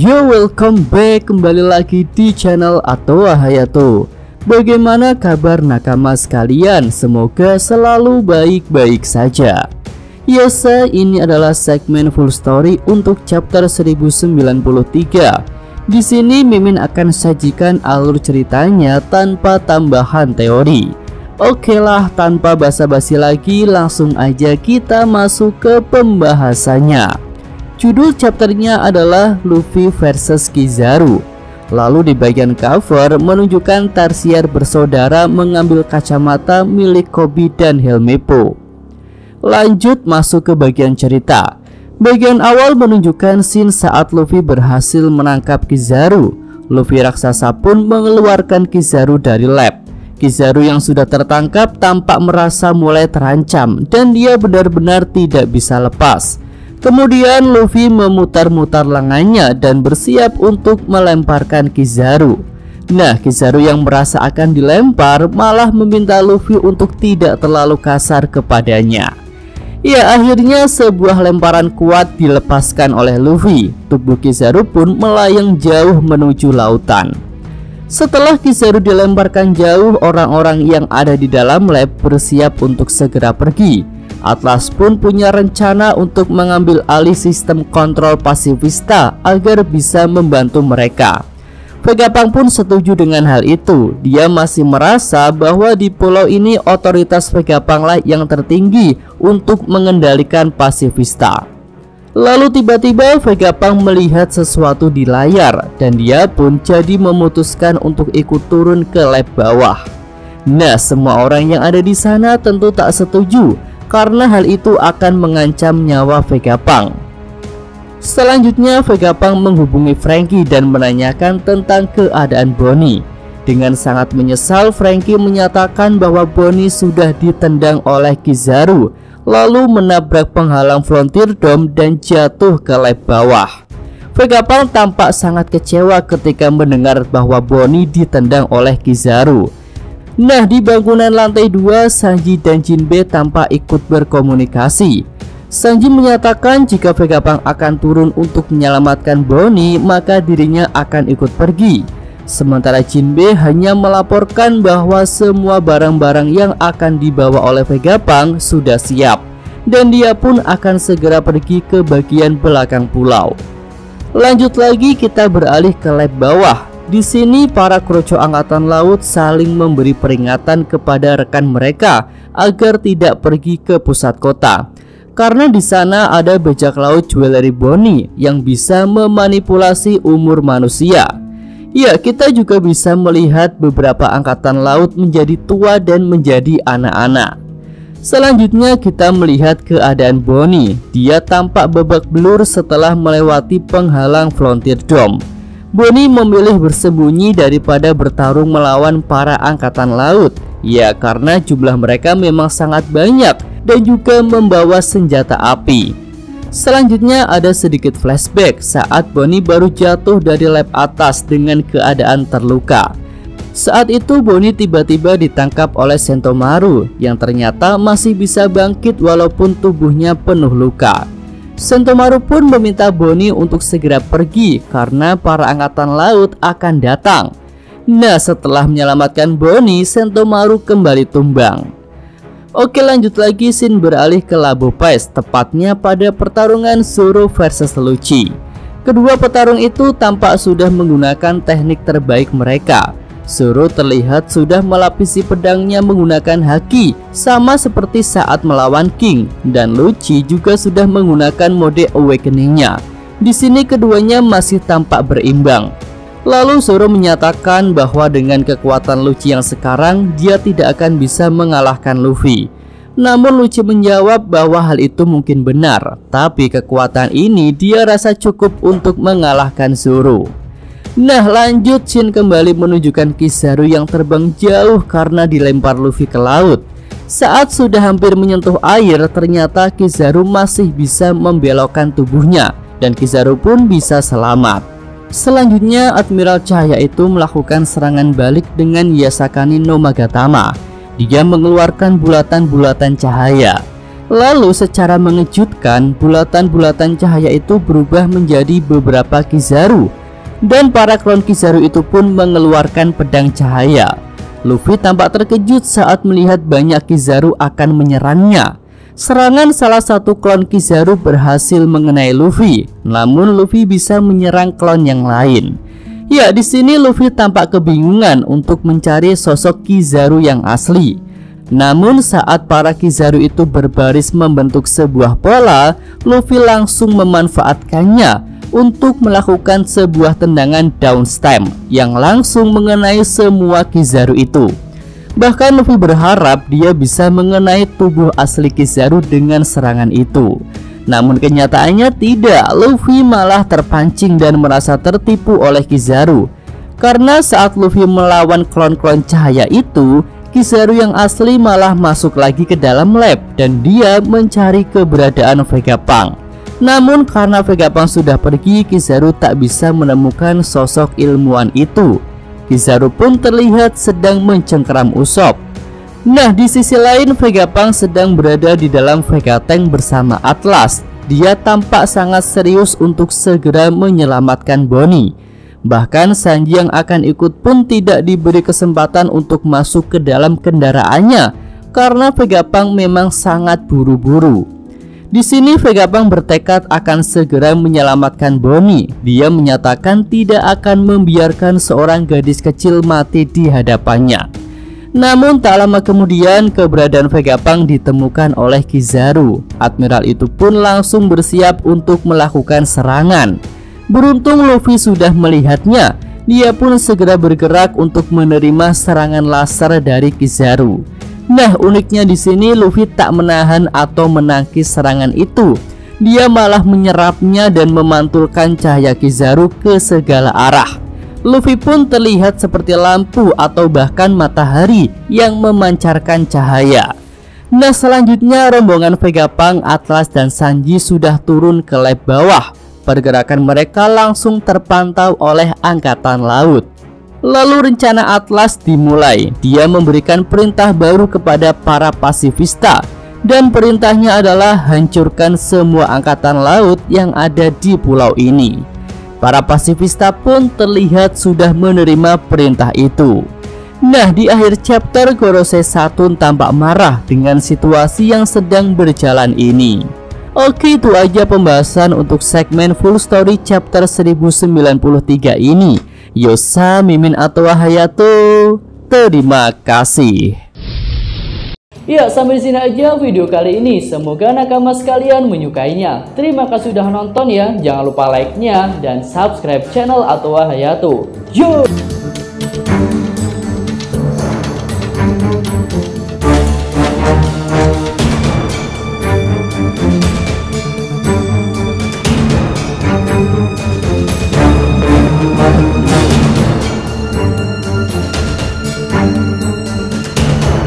Yo, welcome back, kembali lagi di channel Atoa Hayato. Bagaimana kabar nakama sekalian? Semoga selalu baik-baik saja. Biasa, ini adalah segmen full story untuk chapter 1093. Di sini Mimin akan sajikan alur ceritanya tanpa tambahan teori. Oke lah, tanpa basa-basi lagi, langsung aja kita masuk ke pembahasannya. Judul chapternya adalah Luffy versus Kizaru. Lalu di bagian cover menunjukkan Tarsier bersaudara mengambil kacamata milik Koby dan Helmeppo. Lanjut masuk ke bagian cerita. Bagian awal menunjukkan scene saat Luffy berhasil menangkap Kizaru. Luffy raksasa pun mengeluarkan Kizaru dari lab. Kizaru yang sudah tertangkap tampak merasa mulai terancam dan dia benar-benar tidak bisa lepas. Kemudian Luffy memutar-mutar lengannya dan bersiap untuk melemparkan Kizaru. Nah, Kizaru yang merasa akan dilempar malah meminta Luffy untuk tidak terlalu kasar kepadanya. Ya, akhirnya sebuah lemparan kuat dilepaskan oleh Luffy. Tubuh Kizaru pun melayang jauh menuju lautan. Setelah Kizaru dilemparkan jauh, orang-orang yang ada di dalam lab bersiap untuk segera pergi. Atlas pun punya rencana untuk mengambil alih sistem kontrol pasifista agar bisa membantu mereka. Vegapunk pun setuju dengan hal itu. Dia masih merasa bahwa di pulau ini otoritas Vegapunk lah yang tertinggi untuk mengendalikan pasifista. Lalu tiba-tiba Vegapunk melihat sesuatu di layar dan dia pun jadi memutuskan untuk ikut turun ke lab bawah. Nah, semua orang yang ada di sana tentu tak setuju karena hal itu akan mengancam nyawa Vegapunk. Selanjutnya Vegapunk menghubungi Franky dan menanyakan tentang keadaan Bonnie. Dengan sangat menyesal, Franky menyatakan bahwa Bonnie sudah ditendang oleh Kizaru, lalu menabrak penghalang Frontier Dome dan jatuh ke lab bawah. Vegapunk tampak sangat kecewa ketika mendengar bahwa Bonnie ditendang oleh Kizaru. Nah, di bangunan lantai 2, Sanji dan Jinbe tampak ikut berkomunikasi. Sanji menyatakan jika Vegapunk akan turun untuk menyelamatkan Bonnie, maka dirinya akan ikut pergi. Sementara Jinbe hanya melaporkan bahwa semua barang-barang yang akan dibawa oleh Vegapunk sudah siap, dan dia pun akan segera pergi ke bagian belakang pulau. Lanjut lagi, kita beralih ke lab bawah. Di sini para kroco angkatan laut saling memberi peringatan kepada rekan mereka agar tidak pergi ke pusat kota, karena di sana ada bajak laut Jewelry Bonnie yang bisa memanipulasi umur manusia. Ya, kita juga bisa melihat beberapa angkatan laut menjadi tua dan menjadi anak-anak. Selanjutnya kita melihat keadaan Bonnie. Dia tampak babak belur setelah melewati penghalang Frontier Dome. Bonnie memilih bersembunyi daripada bertarung melawan para angkatan laut. Ya, karena jumlah mereka memang sangat banyak dan juga membawa senjata api. Selanjutnya ada sedikit flashback saat Bonnie baru jatuh dari lab atas dengan keadaan terluka. Saat itu Bonnie tiba-tiba ditangkap oleh Sentomaru yang ternyata masih bisa bangkit walaupun tubuhnya penuh luka. Sentomaru pun meminta Bonnie untuk segera pergi karena para angkatan laut akan datang. Nah, setelah menyelamatkan Bonnie, Sentomaru kembali tumbang. Oke, lanjut lagi, scene beralih ke Labo Pass, tepatnya pada pertarungan Zoro versus Lucci. Kedua petarung itu tampak sudah menggunakan teknik terbaik mereka. Zoro terlihat sudah melapisi pedangnya menggunakan haki, sama seperti saat melawan King, dan Lucci juga sudah menggunakan mode awakeningnya. Di sini keduanya masih tampak berimbang. Lalu Zoro menyatakan bahwa dengan kekuatan Lucci yang sekarang, dia tidak akan bisa mengalahkan Luffy. Namun Lucci menjawab bahwa hal itu mungkin benar, tapi kekuatan ini dia rasa cukup untuk mengalahkan Zoro. Nah, lanjut, scene kembali menunjukkan Kizaru yang terbang jauh karena dilempar Luffy ke laut. Saat sudah hampir menyentuh air, ternyata Kizaru masih bisa membelokkan tubuhnya dan Kizaru pun bisa selamat. Selanjutnya, Admiral Cahaya itu melakukan serangan balik dengan Yasakani no Magatama. Dia mengeluarkan bulatan-bulatan cahaya. Lalu secara mengejutkan, bulatan-bulatan cahaya itu berubah menjadi beberapa Kizaru, dan para klon Kizaru itu pun mengeluarkan pedang cahaya. Luffy tampak terkejut saat melihat banyak Kizaru akan menyerangnya. Serangan salah satu klon Kizaru berhasil mengenai Luffy, namun Luffy bisa menyerang klon yang lain. Ya, di sini Luffy tampak kebingungan untuk mencari sosok Kizaru yang asli. Namun saat para Kizaru itu berbaris membentuk sebuah pola, Luffy langsung memanfaatkannya untuk melakukan sebuah tendangan down stamp yang langsung mengenai semua Kizaru itu. Bahkan Luffy berharap dia bisa mengenai tubuh asli Kizaru dengan serangan itu. Namun kenyataannya tidak, Luffy malah terpancing dan merasa tertipu oleh Kizaru. Karena saat Luffy melawan klon-klon cahaya itu, Kizaru yang asli malah masuk lagi ke dalam lab dan dia mencari keberadaan Vegapunk. Namun karena Vegapunk sudah pergi, Kizaru tak bisa menemukan sosok ilmuwan itu. Kizaru pun terlihat sedang mencengkeram Usopp. Nah, di sisi lain Vegapunk sedang berada di dalam Vega Tank bersama Atlas. Dia tampak sangat serius untuk segera menyelamatkan Bonnie. Bahkan Sanji yang akan ikut pun tidak diberi kesempatan untuk masuk ke dalam kendaraannya karena Vegapunk memang sangat buru-buru. Di sini Vegapunk bertekad akan segera menyelamatkan Bonnie. Dia menyatakan tidak akan membiarkan seorang gadis kecil mati di hadapannya. Namun tak lama kemudian keberadaan Vegapunk ditemukan oleh Kizaru. Admiral itu pun langsung bersiap untuk melakukan serangan. Beruntung Luffy sudah melihatnya. Dia pun segera bergerak untuk menerima serangan laser dari Kizaru. Nah, uniknya di sini Luffy tak menahan atau menangkis serangan itu. Dia malah menyerapnya dan memantulkan cahaya Kizaru ke segala arah. Luffy pun terlihat seperti lampu atau bahkan matahari yang memancarkan cahaya. Nah, selanjutnya rombongan Vegapunk, Atlas, dan Sanji sudah turun ke lab bawah. Pergerakan mereka langsung terpantau oleh Angkatan Laut. Lalu rencana Atlas dimulai. Dia memberikan perintah baru kepada para pasifista, dan perintahnya adalah hancurkan semua Angkatan Laut yang ada di pulau ini. Para pasifista pun terlihat sudah menerima perintah itu. Nah, di akhir chapter Gorosei Satoon tampak marah dengan situasi yang sedang berjalan ini. Oke, itu aja pembahasan untuk segmen full story chapter 1093 ini. Yosa, Mimin, atau Hayato, terima kasih. Ya, sampai di sini aja video kali ini. Semoga nakama sekalian menyukainya. Terima kasih sudah nonton ya. Jangan lupa like-nya dan subscribe channel atau Hayato. Yo!